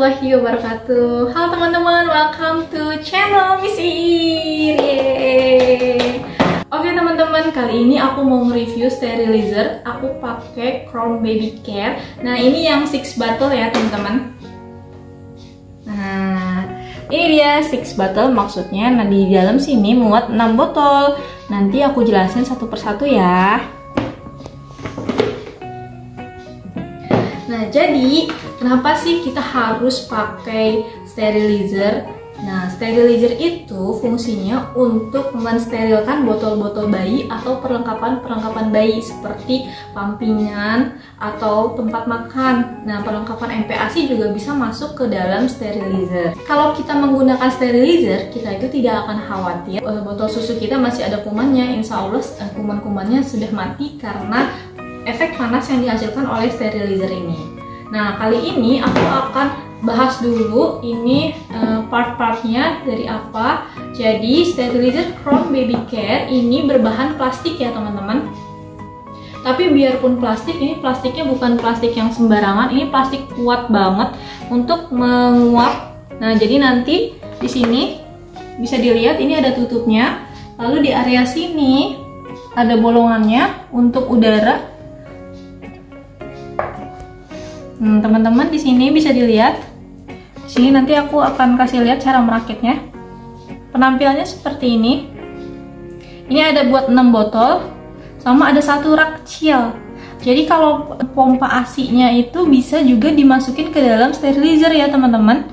warahmatullahi wabarakatuh. Halo teman-teman, welcome to channel Miss Ir. Oke teman-teman, kali ini aku mau nge-review sterilizer. Aku pakai Crown Baby Care. Nah, ini yang 6 bottle ya teman-teman. Nah, ini dia 6 bottle maksudnya. Nah, di dalam sini muat 6 botol. Nanti aku jelasin satu persatu ya. Nah, jadi kenapa sih kita harus pakai sterilizer? Nah, sterilizer itu fungsinya untuk mensterilkan botol-botol bayi atau perlengkapan-perlengkapan bayi seperti pampingan atau tempat makan. Nah, perlengkapan MPASI juga bisa masuk ke dalam sterilizer. Kalau kita menggunakan sterilizer, kita itu tidak akan khawatir botol susu kita masih ada kumannya. Insya Allah kuman-kumannya sudah mati karena efek panas yang dihasilkan oleh sterilizer ini. Nah, kali ini aku akan bahas dulu ini part-partnya dari apa. Jadi sterilizer Crown Baby Care ini berbahan plastik ya teman-teman. Tapi biarpun plastik, ini plastiknya bukan plastik yang sembarangan. Ini plastik kuat banget untuk menguap. Nah, jadi nanti di sini bisa dilihat ini ada tutupnya. Lalu di area sini ada bolongannya untuk udara. Teman-teman di sini bisa dilihat. Di sini nanti aku akan kasih lihat cara merakitnya. Penampilannya seperti ini. Ini ada buat 6 botol, sama ada 1 rak kecil. Jadi kalau pompa ASI-nya itu bisa juga dimasukin ke dalam sterilizer ya teman-teman.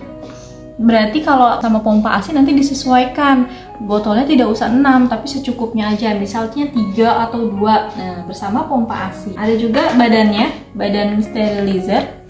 Berarti kalau sama pompa ASI nanti disesuaikan. Botolnya tidak usah 6, tapi secukupnya aja. Misalnya 3 atau 2. Nah, bersama pompa ASI. Ada juga badannya, badan sterilizer.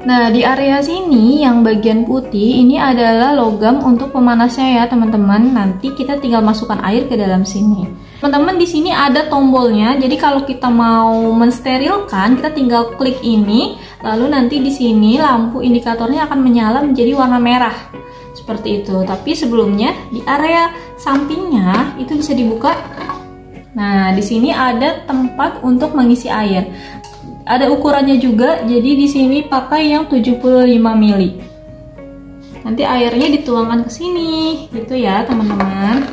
Nah, di area sini yang bagian putih ini adalah logam untuk pemanasnya ya teman-teman. Nanti kita tinggal masukkan air ke dalam sini. Teman-teman di sini ada tombolnya. Jadi kalau kita mau mensterilkan, kita tinggal klik ini, lalu nanti di sini lampu indikatornya akan menyala menjadi warna merah. Seperti itu. Tapi sebelumnya di area sampingnya itu bisa dibuka. Nah, di sini ada tempat untuk mengisi air. Ada ukurannya juga, jadi di sini pakai yang 75 ml. Nanti airnya dituangkan ke sini, gitu ya teman-teman.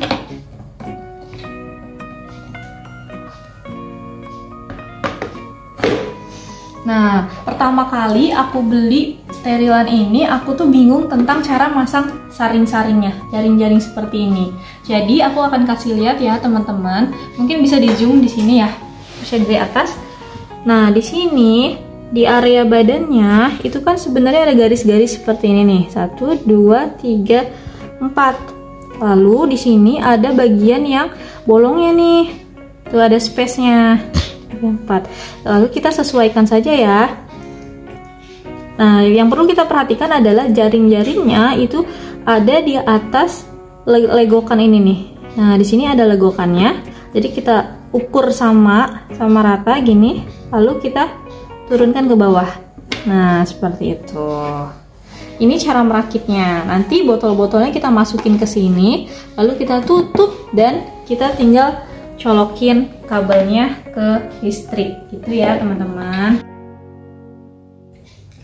Nah, pertama kali aku beli sterilan ini, aku tuh bingung tentang cara masang saring-saringnya, jaring-jaring seperti ini. Jadi aku akan kasih lihat ya teman-teman. Mungkin bisa di zoom di sini ya, bisa dari atas. Nah, di sini di area badannya itu kan sebenarnya ada garis-garis seperti ini nih. 1 2 3 4. Lalu di sini ada bagian yang bolongnya nih. Tuh ada space-nya. 4. Lalu kita sesuaikan saja ya. Nah, yang perlu kita perhatikan adalah jaring-jaringnya itu ada di atas legokan ini nih. Nah, di sini ada legokannya. Jadi kita ukur sama rata gini, lalu kita turunkan ke bawah. Nah, seperti itu. Ini cara merakitnya. Nanti botol-botolnya kita masukin ke sini, lalu kita tutup dan kita tinggal colokin kabelnya ke listrik gitu ya teman-teman.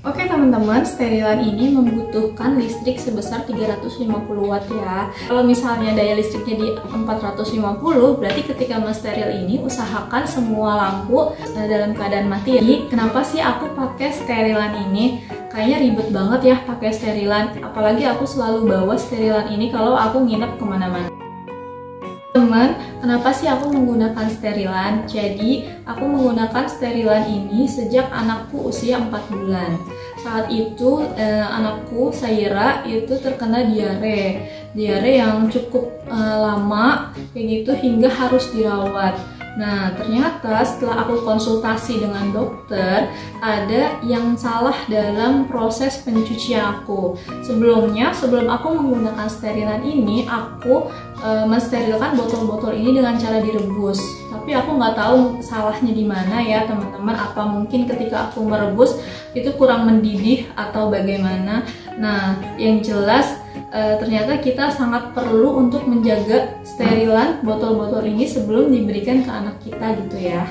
Oke teman-teman, sterilan ini membutuhkan listrik sebesar 350 watt ya. Kalau misalnya daya listriknya di 450, berarti ketika mensteril ini usahakan semua lampu dalam keadaan mati ya. Jadi kenapa sih aku pakai sterilan ini? Kayaknya ribet banget ya pakai sterilan, apalagi aku selalu bawa sterilan ini kalau aku nginep kemana-mana. Teman, kenapa sih aku menggunakan sterilan? Jadi, aku menggunakan sterilan ini sejak anakku usia 4 bulan. Saat itu, anakku Saira itu terkena diare. Diare yang cukup lama, kayak gitu, hingga harus dirawat. Nah, ternyata setelah aku konsultasi dengan dokter, ada yang salah dalam proses pencucian aku. Sebelum aku menggunakan sterilan ini, aku mensterilkan botol-botol ini dengan cara direbus. Tapi aku nggak tahu salahnya di mana ya teman-teman. Apa mungkin ketika aku merebus itu kurang mendidih atau bagaimana? Nah, yang jelas ternyata kita sangat perlu untuk menjaga sterilan botol-botol ini sebelum diberikan ke anak kita gitu ya.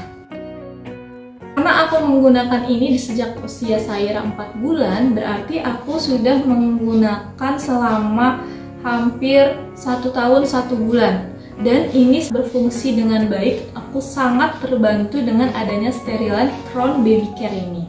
Karena aku menggunakan ini di sejak usia saya 4 bulan, berarti aku sudah menggunakan selama hampir 1 tahun 1 bulan. Dan ini berfungsi dengan baik. Aku sangat terbantu dengan adanya sterilan Crown Baby Care ini.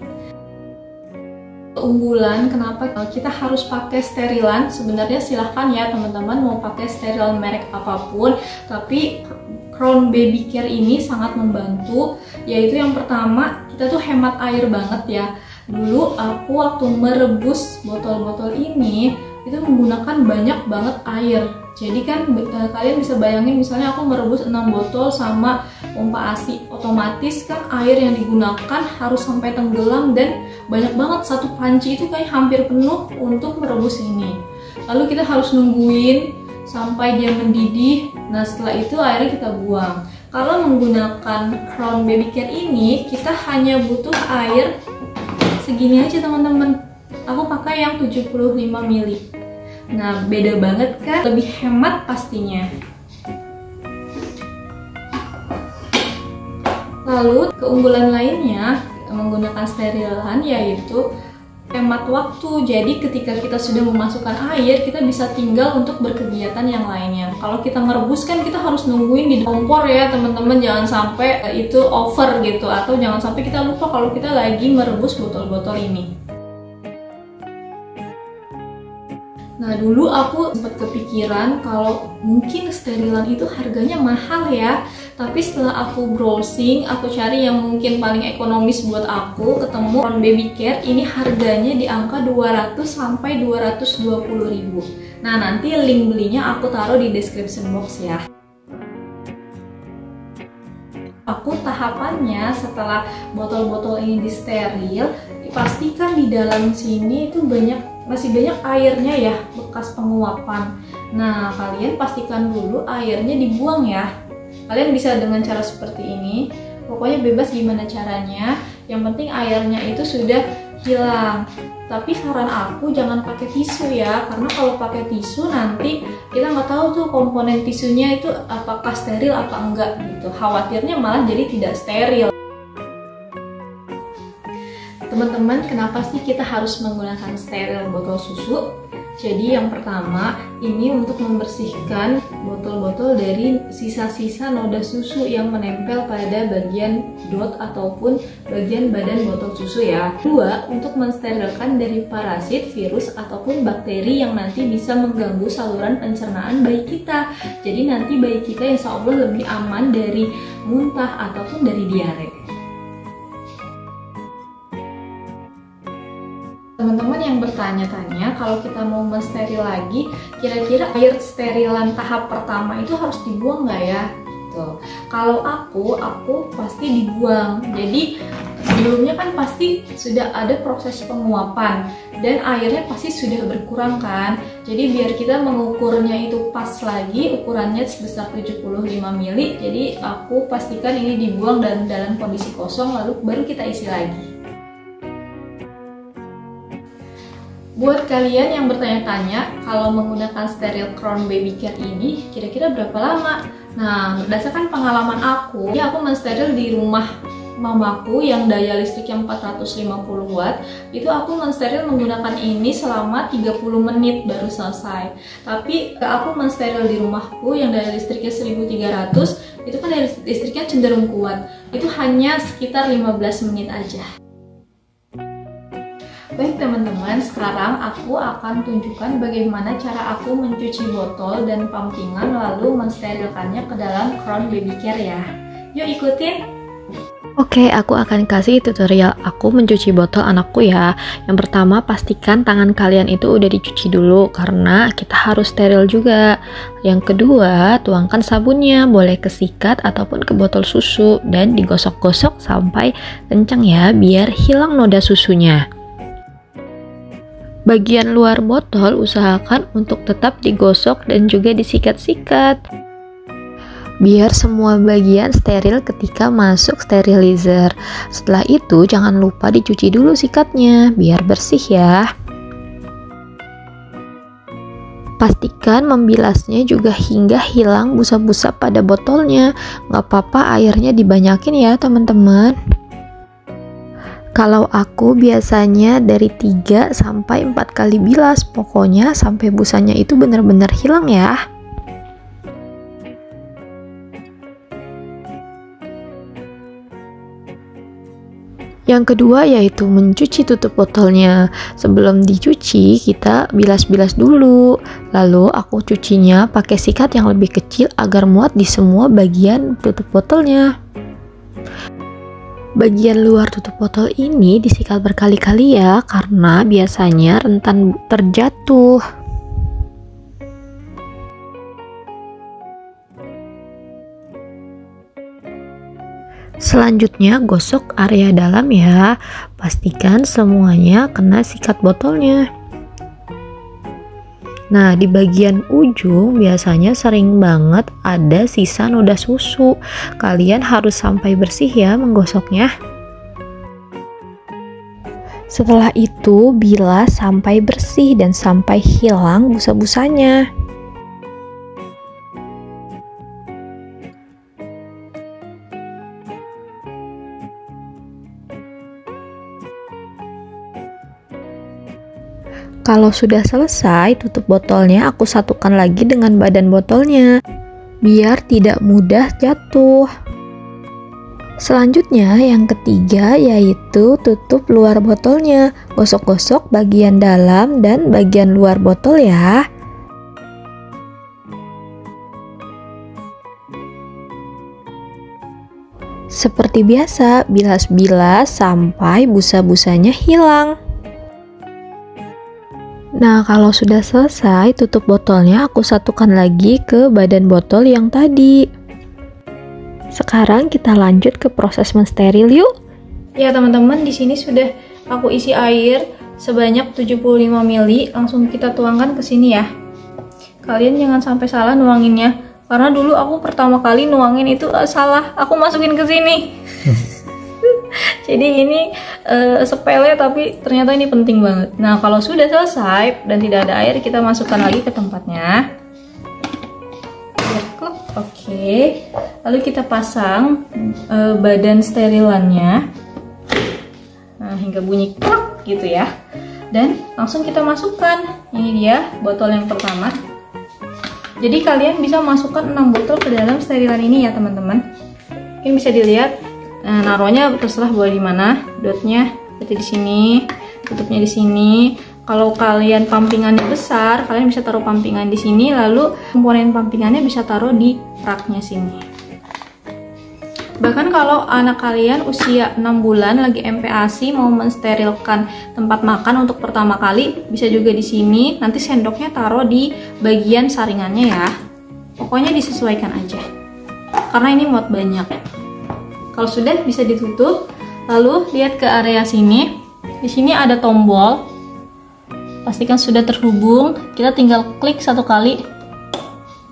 Keunggulan kenapa kita harus pakai sterilan, sebenarnya silahkan ya teman-teman mau pakai sterilan merek apapun, tapi Crown Baby Care ini sangat membantu, yaitu yang pertama kita tuh hemat air banget ya. Dulu aku waktu merebus botol-botol ini itu menggunakan banyak banget air. Jadi kan kalian bisa bayangin misalnya aku merebus 6 botol sama pompa ASI, otomatis kan air yang digunakan harus sampai tenggelam dan banyak banget, satu panci itu kayak hampir penuh untuk merebus ini. Lalu kita harus nungguin sampai dia mendidih. Nah setelah itu airnya kita buang. Kalau menggunakan Crown Baby Care ini kita hanya butuh air segini aja teman-teman. Aku pakai yang 75 ml. Nah beda banget kan, lebih hemat pastinya. Lalu keunggulan lainnya menggunakan sterilan yaitu hemat waktu. Jadi ketika kita sudah memasukkan air, kita bisa tinggal untuk berkegiatan yang lainnya. Kalau kita merebus kan kita harus nungguin di kompor ya teman-teman, jangan sampai itu over gitu, atau jangan sampai kita lupa kalau kita lagi merebus botol-botol ini. Nah dulu aku sempat kepikiran kalau mungkin sterilan itu harganya mahal ya. Tapi setelah aku browsing, aku cari yang mungkin paling ekonomis buat aku, ketemu Crown Baby Care ini harganya di angka 200 sampai 220 ribu. Nah nanti link belinya aku taruh di description box ya. Aku tahapannya setelah botol-botol ini disteril, pastikan di dalam sini itu masih banyak airnya ya, bekas penguapan. Nah kalian pastikan dulu airnya dibuang ya. Kalian bisa dengan cara seperti ini, pokoknya bebas gimana caranya, yang penting airnya itu sudah hilang. Tapi saran aku jangan pakai tisu ya, karena kalau pakai tisu nanti kita nggak tahu tuh komponen tisunya itu apakah steril apa enggak gitu. Khawatirnya malah jadi tidak steril. Teman-teman, kenapa sih kita harus menggunakan steril botol susu? Jadi yang pertama, ini untuk membersihkan botol-botol dari sisa-sisa noda susu yang menempel pada bagian dot ataupun bagian badan botol susu ya. Kedua, untuk mensterilkan dari parasit, virus ataupun bakteri yang nanti bisa mengganggu saluran pencernaan bayi kita. Jadi nanti bayi kita insya Allah lebih aman dari muntah ataupun dari diare. Teman-teman yang bertanya-tanya, kalau kita mau mensteril lagi, kira-kira air sterilan tahap pertama itu harus dibuang nggak ya? Tuh. Kalau aku pasti dibuang. Jadi sebelumnya kan pasti sudah ada proses penguapan dan airnya pasti sudah berkurang kan. Jadi biar kita mengukurnya itu pas lagi, ukurannya sebesar 75 ml. Jadi aku pastikan ini dibuang dan dalam kondisi kosong, lalu baru kita isi lagi. Buat kalian yang bertanya-tanya, kalau menggunakan steril Crown Baby Care ini kira-kira berapa lama? Nah, berdasarkan pengalaman aku mensteril di rumah mamaku yang daya listrik yang 450 watt, itu aku mensteril menggunakan ini selama 30 menit baru selesai. Tapi aku mensteril di rumahku yang daya listriknya 1300, itu kan daya listriknya cenderung kuat. Itu hanya sekitar 15 menit aja. Baik teman-teman, sekarang aku akan tunjukkan bagaimana cara aku mencuci botol dan pumpkingan lalu mensterilkannya ke dalam Crown Baby Care ya. Yuk ikutin! Oke, aku akan kasih tutorial aku mencuci botol anakku ya. Yang pertama, pastikan tangan kalian itu udah dicuci dulu karena kita harus steril juga. Yang kedua, tuangkan sabunnya, boleh ke sikat ataupun ke botol susu dan digosok-gosok sampai kencang ya, biar hilang noda susunya. Bagian luar botol usahakan untuk tetap digosok dan juga disikat-sikat biar semua bagian steril ketika masuk sterilizer. Setelah itu jangan lupa dicuci dulu sikatnya biar bersih ya. Pastikan membilasnya juga hingga hilang busa-busa pada botolnya. Nggak apa-apa airnya dibanyakin ya teman-teman. Kalau aku biasanya dari 3 sampai 4 kali bilas, pokoknya sampai busanya itu benar-benar hilang ya. Yang kedua yaitu mencuci tutup botolnya. Sebelum dicuci, kita bilas-bilas dulu. Lalu aku cucinya pakai sikat yang lebih kecil agar muat di semua bagian tutup botolnya. Bagian luar tutup botol ini disikat berkali-kali ya, karena biasanya rentan terjatuh. Selanjutnya gosok area dalam ya, pastikan semuanya kena sikat botolnya. Nah, di bagian ujung biasanya sering banget ada sisa noda susu. Kalian harus sampai bersih ya menggosoknya. Setelah itu bilas sampai bersih dan sampai hilang busa-busanya. Kalau sudah selesai, tutup botolnya aku satukan lagi dengan badan botolnya, biar tidak mudah jatuh. Selanjutnya, yang ketiga yaitu tutup luar botolnya. Gosok-gosok bagian dalam dan bagian luar botol ya. Seperti biasa, bilas-bilas sampai busa-busanya hilang. Nah, kalau sudah selesai, tutup botolnya aku satukan lagi ke badan botol yang tadi. Sekarang kita lanjut ke proses mensteril yuk. Ya teman-teman, di sini sudah aku isi air sebanyak 75 ml. Langsung kita tuangkan ke sini ya. Kalian jangan sampai salah nuanginnya, karena dulu aku pertama kali nuangin itu salah. Aku masukin ke sini. Jadi ini sepele tapi ternyata ini penting banget. Nah, kalau sudah selesai dan tidak ada air, kita masukkan lagi ke tempatnya. Oke. Lalu kita pasang badan sterilannya. Nah, hingga bunyi klak gitu ya. Dan langsung kita masukkan. Ini dia botol yang pertama. Jadi kalian bisa masukkan 6 botol ke dalam sterilan ini ya teman-teman. Mungkin bisa dilihat. Nah, naruhnya terserah boleh di mana. Dotnya seperti di sini, tutupnya di sini. Kalau kalian pumpingannya besar, kalian bisa taruh pumpingan di sini, lalu komponen pumpingannya bisa taruh di raknya sini. Bahkan kalau anak kalian usia 6 bulan lagi MPASI mau mensterilkan tempat makan untuk pertama kali, bisa juga di sini. Nanti sendoknya taruh di bagian saringannya ya. Pokoknya disesuaikan aja. Karena ini muat banyak. Kalau sudah bisa ditutup, lalu lihat ke area sini. Di sini ada tombol. Pastikan sudah terhubung. Kita tinggal klik 1 kali.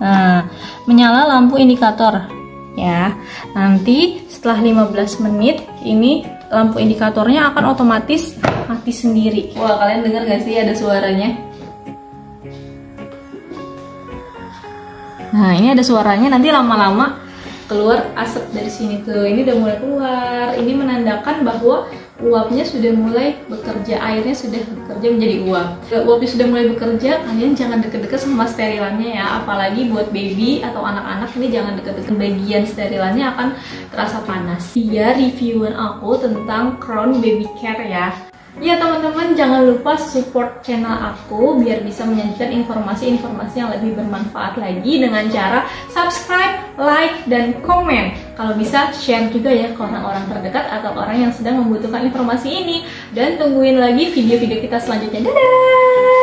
Nah, menyala lampu indikator ya. Nanti setelah 15 menit ini lampu indikatornya akan otomatis mati sendiri. Wah, kalian dengar gak sih ada suaranya? Nah, ini ada suaranya. Nanti lama-lama keluar asap dari sini tuh. Ini udah mulai keluar. Ini menandakan bahwa uapnya sudah mulai bekerja, airnya sudah bekerja menjadi uap. Uapnya sudah mulai bekerja, kalian jangan deket-deket sama sterilannya ya. Apalagi buat baby atau anak-anak ini jangan deket-deket, bagian sterilannya akan terasa panas. Dia reviewan aku tentang Crown Baby Care ya. Ya teman-teman, jangan lupa support channel aku biar bisa menyajikan informasi-informasi yang lebih bermanfaat lagi dengan cara subscribe, like, dan komen. Kalau bisa share juga ya ke orang-orang terdekat atau orang yang sedang membutuhkan informasi ini. Dan tungguin lagi video-video kita selanjutnya. Dadah!